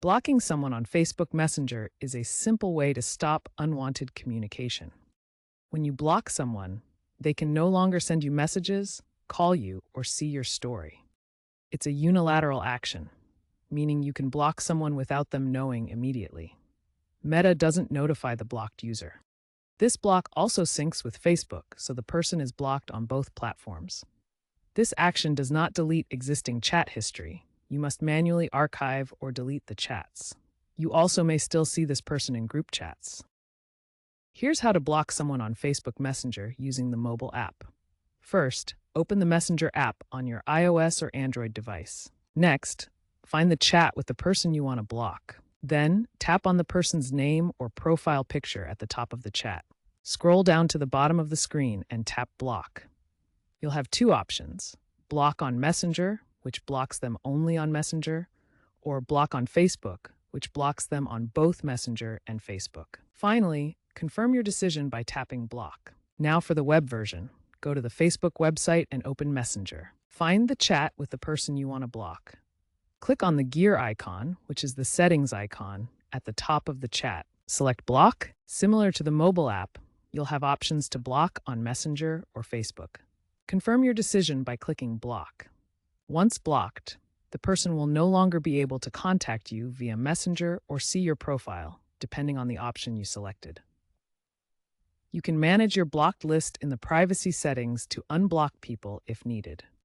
Blocking someone on Facebook Messenger is a simple way to stop unwanted communication. When you block someone, they can no longer send you messages, call you, or see your story. It's a unilateral action, meaning you can block someone without them knowing immediately. Meta doesn't notify the blocked user. This block also syncs with Facebook, so the person is blocked on both platforms. This action does not delete existing chat history. You must manually archive or delete the chats. You also may still see this person in group chats. Here's how to block someone on Facebook Messenger using the mobile app. First, open the Messenger app on your iOS or Android device. Next, find the chat with the person you want to block. Then, tap on the person's name or profile picture at the top of the chat. Scroll down to the bottom of the screen and tap Block. You'll have two options: Block on Messenger, which blocks them only on Messenger, or Block on Facebook, which blocks them on both Messenger and Facebook. Finally, confirm your decision by tapping Block. Now for the web version, go to the Facebook website and open Messenger. Find the chat with the person you want to block. Click on the gear icon, which is the settings icon, at the top of the chat. Select Block. Similar to the mobile app, you'll have options to block on Messenger or Facebook. Confirm your decision by clicking Block. Once blocked, the person will no longer be able to contact you via Messenger or see your profile, depending on the option you selected. You can manage your blocked list in the privacy settings to unblock people if needed.